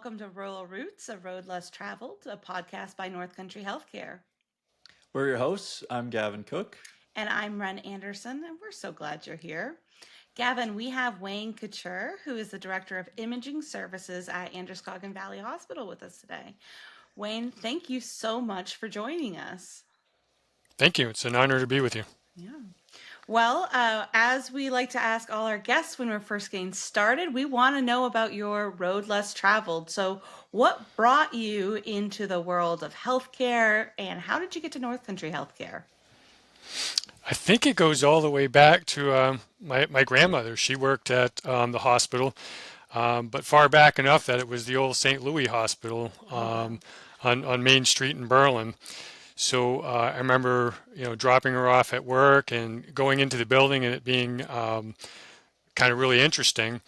welcome to Rural Roots, a road less traveled, a podcast by North Country Healthcare. We're your hosts. I'm Gavin Cook. And I'm Ren Anderson, and we're so glad you're here. Gavin, we have Wayne Couture, who is the Director of Imaging Services at Androscoggin Valley Hospital with us today. Wayne, thank you so much for joining us. Thank you. It's an honor to be with you. Yeah. Well, as we like to ask all our guests when we're first getting started, we want to know about your road less traveled. So, what brought you into the world of healthcare, and how did you get to North Country Healthcare? I think it goes all the way back to my grandmother. She worked at the hospital, but far back enough that it was the old St. Louis Hospital on Main Street in Berlin. So I remember, dropping her off at work and going into the building and it being kind of really interesting.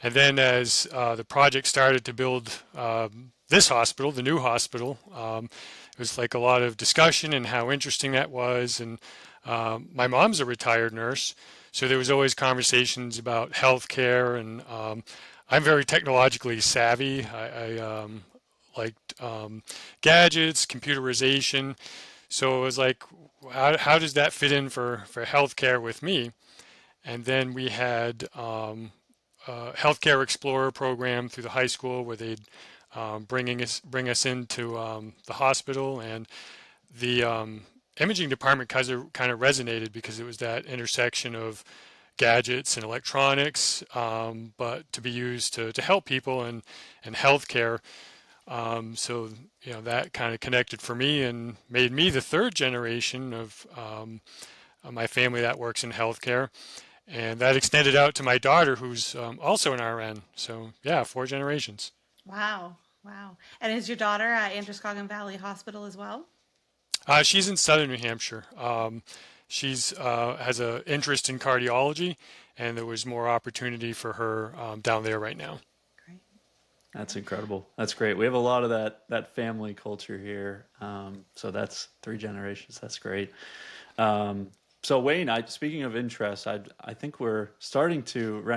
And then as the project started to build this hospital, the new hospital, it was like a lot of discussion and how interesting that was. And my mom's a retired nurse, so there was always conversations about healthcare. And I'm very technologically savvy. I liked gadgets, computerization. So it was like, how does that fit in for healthcare with me? And then we had Healthcare Explorer program through the high school where they'd bring us into the hospital, and the imaging department kind of resonated because it was that intersection of gadgets and electronics, but to be used to help people and healthcare. So that kind of connected for me and made me the third generation of my family that works in healthcare. And that extended out to my daughter, who's also an RN. So, yeah, four generations. Wow, wow. And is your daughter at Androscoggin Valley Hospital as well? She's in southern New Hampshire. She's has an interest in cardiology, and there was more opportunity for her down there right now. Great. That's incredible. That's great. We have a lot of that family culture here. So that's three generations. That's great. So Wayne, speaking of interest, I think Ren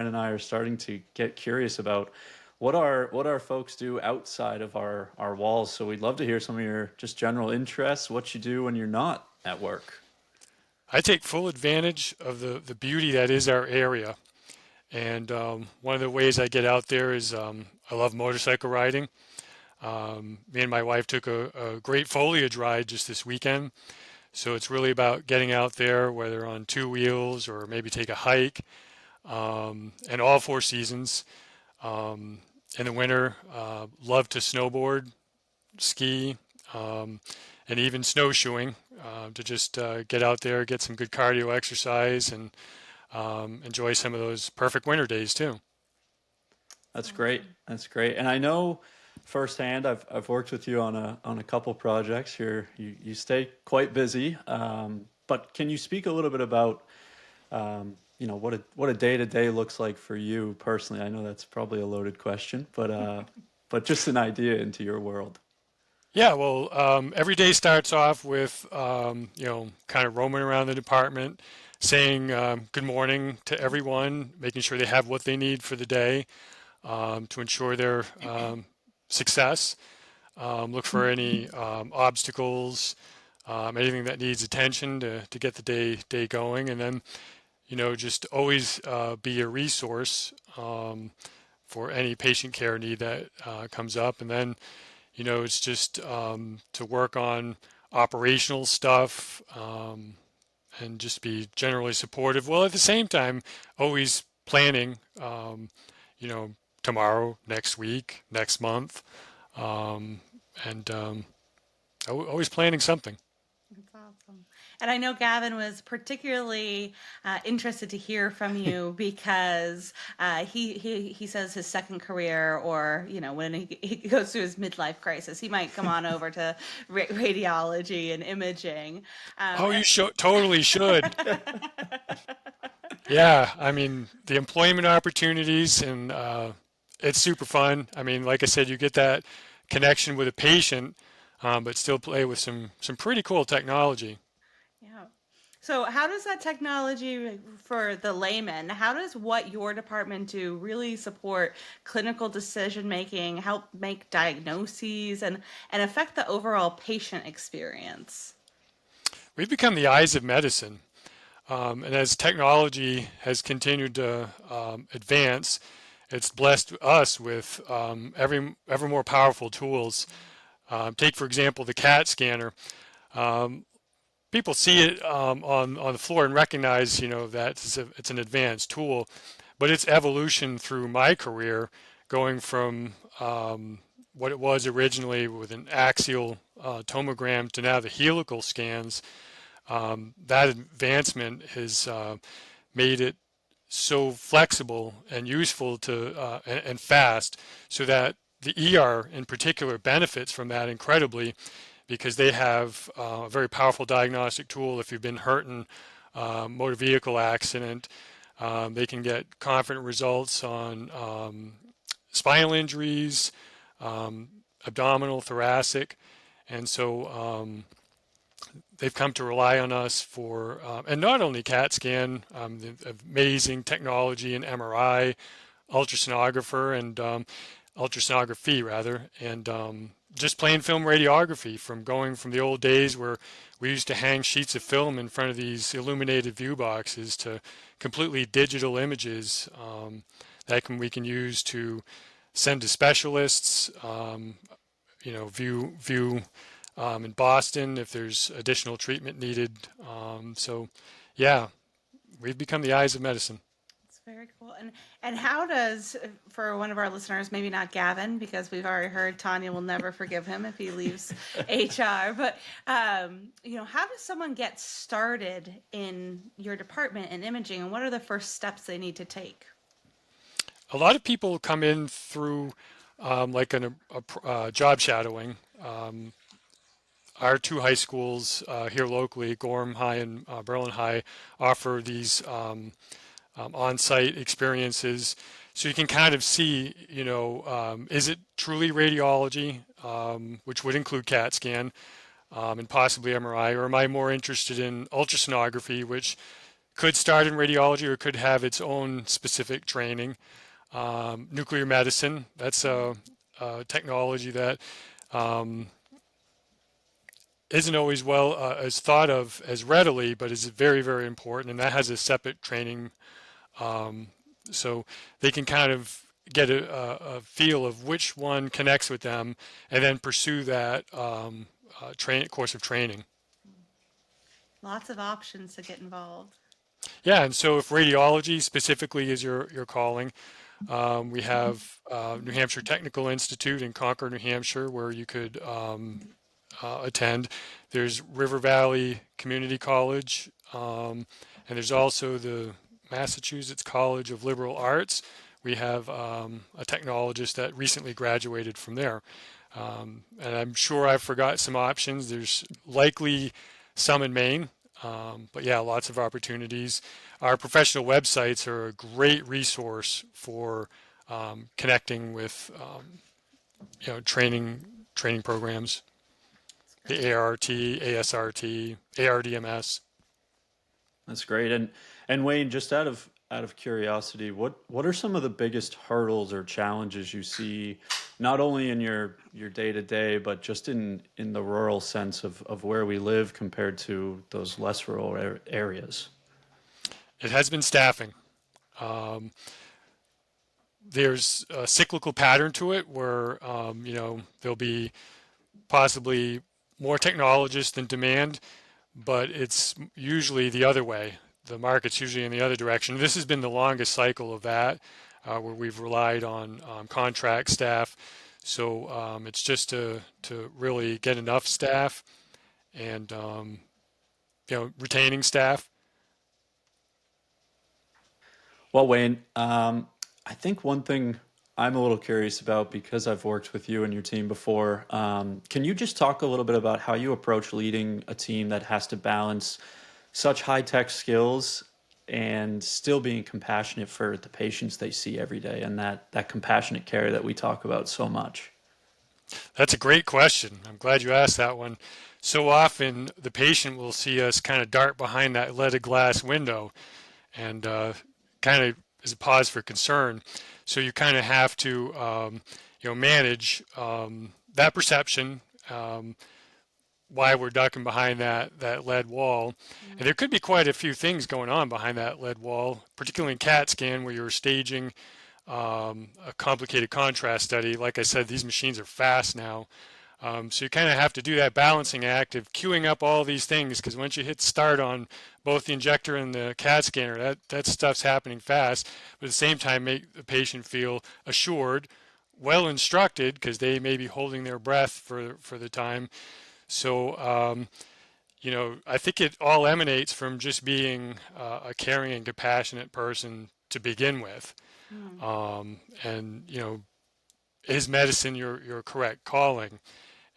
and I are starting to get curious about what our folks do outside of our walls. So we'd love to hear some of your just general interests, what you do when you're not at work. I take full advantage of the beauty that is our area. And one of the ways I get out there is I love motorcycle riding. Me and my wife took a great foliage ride just this weekend. So it's really about getting out there, whether on two wheels or maybe take a hike, and all four seasons. In the winter, love to snowboard, ski, and even snowshoeing to just get out there, get some good cardio exercise, and enjoy some of those perfect winter days too. That's That's great. awesome. That's great. And I know firsthand, I've worked with you on a couple projects here. You stay quite busy. But can you speak a little bit about what a day to day looks like for you personally? I know that's probably a loaded question, but just an idea into your world. Yeah, well, every day starts off with, kind of roaming around the department, saying good morning to everyone, making sure they have what they need for the day to ensure their success. Look for any obstacles, anything that needs attention to get the day going, and then just always be a resource for any patient care need that comes up, and then it's just to work on operational stuff and just be generally supportive. Well, at the same time, always planning, you know, tomorrow, next week, next month, um, and always planning something. That's awesome. And I know Gavin was particularly interested to hear from you because he says his second career, or when he goes through his midlife crisis, he might come on over to radiology and imaging. Oh, you totally should. Yeah, I mean the employment opportunities and it's super fun. I mean, like I said, you get that connection with a patient, but still play with some pretty cool technology. Yeah. So, how does that technology for the layman, how does what your department do really support clinical decision making, help make diagnoses, and affect the overall patient experience? We've become the eyes of medicine. And as technology has continued to advance, it's blessed us with ever more powerful tools. Take, for example, the CAT scanner. People see it on the floor and recognize, that it's an advanced tool, but its evolution through my career, going from what it was originally with an axial tomogram to now the helical scans, that advancement has made it so flexible and useful and fast, so that the ER in particular benefits from that incredibly, because they have a very powerful diagnostic tool. If you've been hurt in a motor vehicle accident, they can get confident results on spinal injuries, abdominal, thoracic, and so they've come to rely on us for, and not only CAT scan, the amazing technology in MRI, ultrasonographer, and ultrasonography rather, and just plain film radiography, from going from the old days where we used to hang sheets of film in front of these illuminated view boxes to completely digital images we can use to send to specialists, view in Boston if there's additional treatment needed. So, yeah, we've become the eyes of medicine. It's very cool. And how does, for one of our listeners, maybe not Gavin, because we've already heard Tanya will never forgive him if he leaves HR, but how does someone get started in your department in imaging, and what are the first steps they need to take? A lot of people come in through job shadowing. Our two high schools here locally, Gorham High and Berlin High, offer these on-site experiences, so you can kind of see, is it truly radiology, which would include CAT scan, and possibly MRI, or am I more interested in ultrasonography, which could start in radiology or could have its own specific training. Nuclear medicine, that's a technology that isn't always well as thought of as readily, but is very, very important, and that has a separate training. So they can kind of get a feel of which one connects with them, and then pursue that course of training. Lots of options to get involved. Yeah, and so if radiology specifically is your calling, we have New Hampshire Technical Institute in Concord, New Hampshire, where you could attend. There's River Valley Community College, and there's also the Massachusetts College of Liberal Arts. We have a technologist that recently graduated from there. And I'm sure I forgot some options. There's likely some in Maine, but yeah, lots of opportunities. Our professional websites are a great resource for connecting with training programs. The ART, ASRT, ARDMS. That's great. And Wayne, just out of curiosity, what are some of the biggest hurdles or challenges you see, not only in your day to day, but just in the rural sense of where we live compared to those less rural areas? It has been staffing. There's a cyclical pattern to it where there'll be possibly more technologists than demand, but it's usually the other way. The market's usually in the other direction. This has been the longest cycle of that, where we've relied on contract staff. So it's just to really get enough staff and retaining staff. Well, Wayne, I think one thing I'm a little curious about, because I've worked with you and your team before, can you just talk a little bit about how you approach leading a team that has to balance such high-tech skills and still being compassionate for the patients they see every day, and that compassionate care that we talk about so much? That's a great question. I'm glad you asked that one. So often the patient will see us kind of dart behind that leaded glass window and kind of is a pause for concern. So you kind of have to, manage that perception, why we're ducking behind that lead wall. And there could be quite a few things going on behind that lead wall, particularly in CAT scan where you're staging a complicated contrast study. Like I said, these machines are fast now. So you kind of have to do that balancing act of queuing up all these things because once you hit start on both the injector and the CAT scanner, that stuff's happening fast. But at the same time, make the patient feel assured, well instructed because they may be holding their breath for the time. So I think it all emanates from just being a caring and compassionate person to begin with. Mm. And is medicine your correct calling?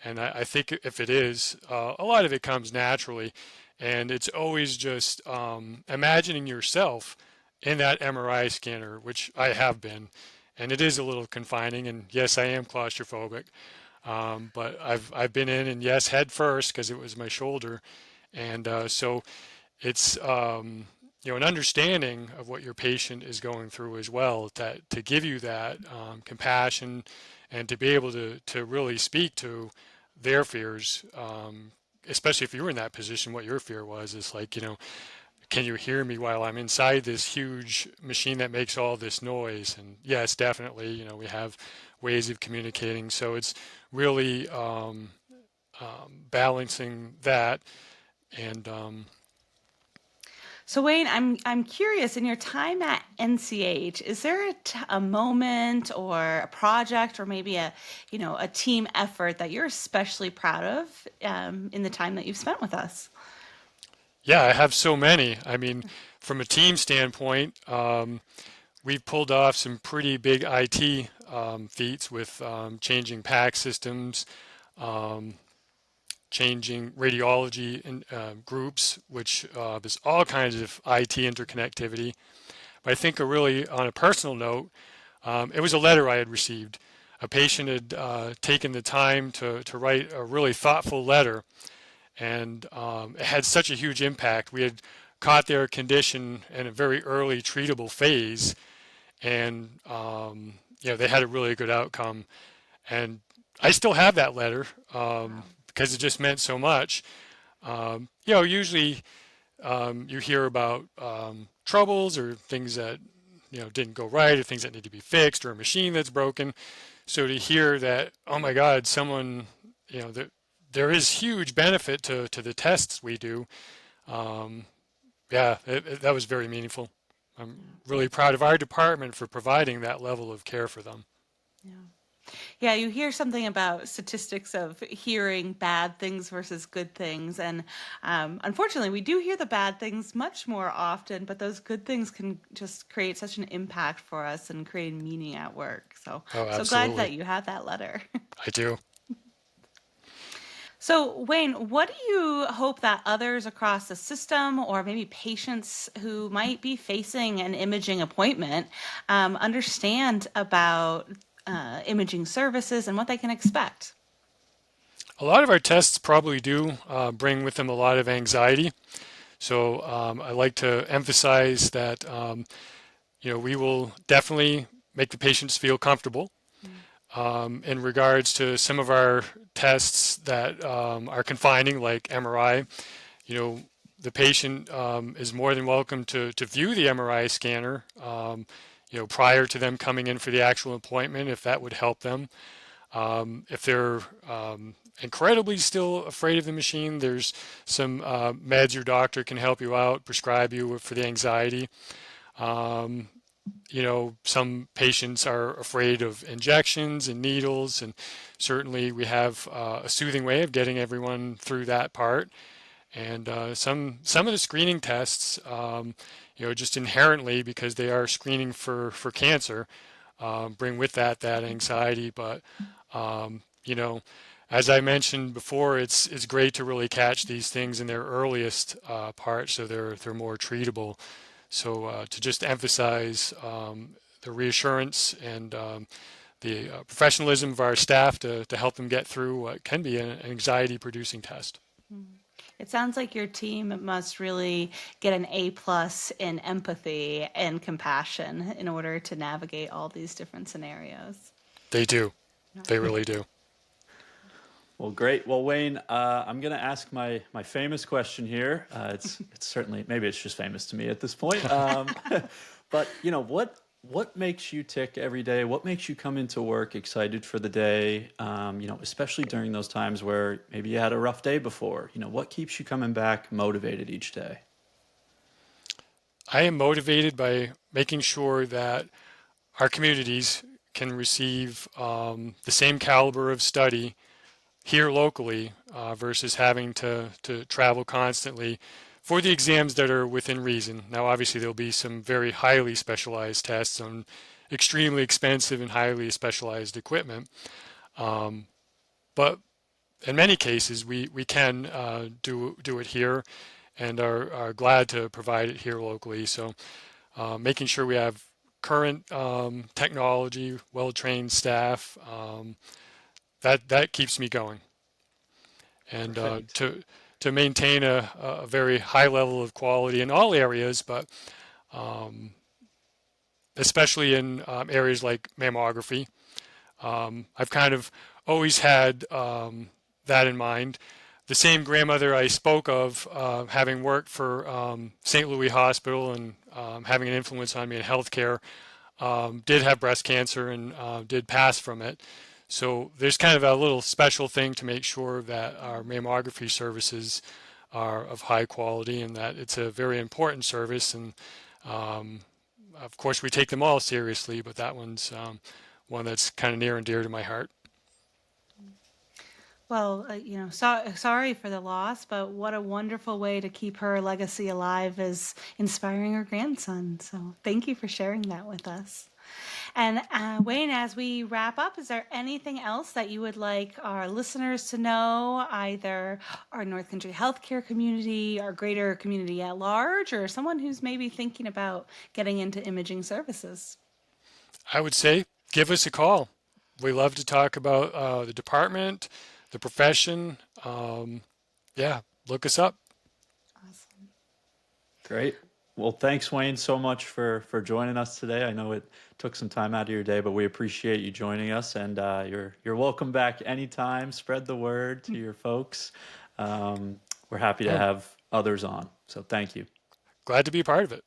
And I think if it is, a lot of it comes naturally. And it's always just imagining yourself in that MRI scanner, which I have been. And it is a little confining. And yes, I am claustrophobic. But I've been in, and yes, head first because it was my shoulder. And so it's an understanding of what your patient is going through as well, that to give you that compassion and to be able to really speak to their fears, especially if you were in that position, what your fear was is like, can you hear me while I'm inside this huge machine that makes all this noise? And yes, definitely, we have ways of communicating. So it's really balancing that and So Wayne, I'm curious. In your time at NCH, is there a moment or a project or maybe a team effort that you're especially proud of in the time that you've spent with us? yeah, I have so many. I mean, from a team standpoint, we've pulled off some pretty big IT feats with changing PAC systems, um, changing radiology groups, which there's all kinds of IT interconnectivity. But I think on a personal note, it was a letter I had received. A patient had taken the time to write a really thoughtful letter, and it had such a huge impact. We had caught their condition in a very early treatable phase, and they had a really good outcome. And I still have that letter Wow. because it just meant so much. Usually you hear about troubles or things that didn't go right, or things that need to be fixed, or a machine that's broken. So to hear that, oh my God, someone, that there is huge benefit to the tests we do. Um, yeah, that was very meaningful. I'm Yeah. really proud of our department for providing that level of care for them. Yeah. Yeah, you hear something about statistics of hearing bad things versus good things. And unfortunately, we do hear the bad things much more often, but those good things can just create such an impact for us and create meaning at work. So, Oh, so glad absolutely. that you had that letter. I do. So, Wayne, what do you hope that others across the system, or maybe patients who might be facing an imaging appointment, understand about imaging services and what they can expect? A lot of our tests probably do bring with them a lot of anxiety. So I like to emphasize that we will definitely make the patients feel comfortable. Mm. In regards to some of our tests that are confining, like MRI, you know, the patient is more than welcome to view the MRI scanner, prior to them coming in for the actual appointment, if that would help them. If they're incredibly still afraid of the machine, there's some meds your doctor can help you out, prescribe you for the anxiety. Um, some patients are afraid of injections and needles, and certainly we have a soothing way of getting everyone through that part. And some of the screening tests, just inherently because they are screening for cancer, bring with that anxiety. But as I mentioned before, it's great to really catch these things in their earliest part, so they're more treatable. So to just emphasize the reassurance and the professionalism of our staff to help them get through what can be an anxiety-producing test. It sounds like your team must really get an A plus in empathy and compassion in order to navigate all these different scenarios. They do. They really do. Well, great. Well, Wayne, I'm going to ask my famous question here. It's certainly, maybe it's just famous to me at this point. But what makes you tick every day? What makes you come into work excited for the day? Especially during those times where maybe you had a rough day before. What keeps you coming back motivated each day? I am motivated by making sure that our communities can receive the same caliber of study here locally versus having to travel constantly for the exams that are within reason. Now, obviously, there'll be some very highly specialized tests on extremely expensive and highly specialized equipment. But in many cases, we can do it here and are glad to provide it here locally. So making sure we have current technology, well-trained staff, that keeps me going. And Perfect. to maintain a very high level of quality in all areas, but especially in areas like mammography. I've kind of always had that in mind. The same grandmother I spoke of, having worked for St. Louis Hospital and having an influence on me in healthcare, did have breast cancer and did pass from it. So there's kind of a little special thing to make sure that our mammography services are of high quality and that it's a very important service. And of course, we take them all seriously, but that one's one that's kind of near and dear to my heart. Well, sorry for the loss, but what a wonderful way to keep her legacy alive is inspiring her grandson. So thank you for sharing that with us. And Wayne, as we wrap up, is there anything else that you would like our listeners to know, either our North Country healthcare community, our greater community at large, or someone who's maybe thinking about getting into imaging services? I would say give us a call. We love to talk about the department, the profession. Yeah, look us up. Awesome. Great. Well, thanks, Wayne, so much for joining us today. I know it took some time out of your day, but we appreciate you joining us, and you're welcome back anytime. Spread the word to your folks. We're happy to Oh, have others on. So thank you. glad to be a part of it.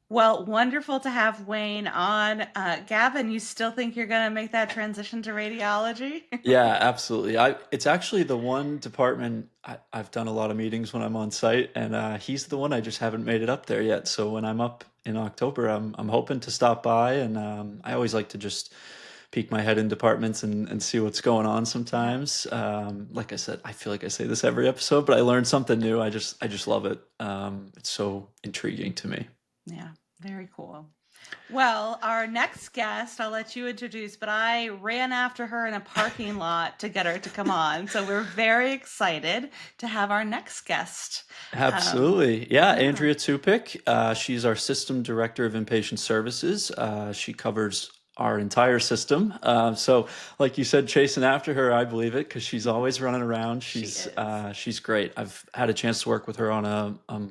Well, wonderful to have Wayne on. Gavin, you still think you're going to make that transition to radiology? Yeah, absolutely. It's actually the one department I've done a lot of meetings when I'm on site, and he's the one I just haven't made it up there yet. So when I'm up in October, I'm hoping to stop by, and I always like to just peek my head in departments and see what's going on Yeah. sometimes. Like I said, I feel like I say this every episode, but I learn something new. I just love it. It's so intriguing to me. Yeah, very cool. Well, our next guest, I'll let you introduce, but I ran after her in a parking lot to get her to come on. So we're very excited to have our next guest. Absolutely. Yeah, Yeah. Andrea Tupik. She's our System Director of Inpatient Services. She covers our entire system. So, like you said, chasing after her, I believe it because she's always running around. She She's is. she's great. I've had a chance to work with her on a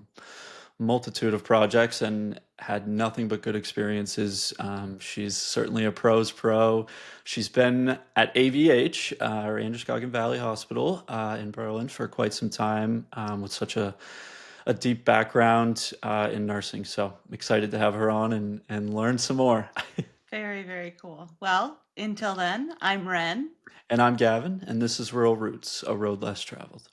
multitude of projects and had nothing but good experiences. She's certainly a pro's pro. She's been at AVH, or Androscoggin Valley Hospital, in Berlin for quite some time, with such a deep background in nursing. So I'm excited to have her on and learn some more. Very, very cool. Well, until then, I'm Ren. And I'm Gavin, and this is Rural Roots, a road less traveled.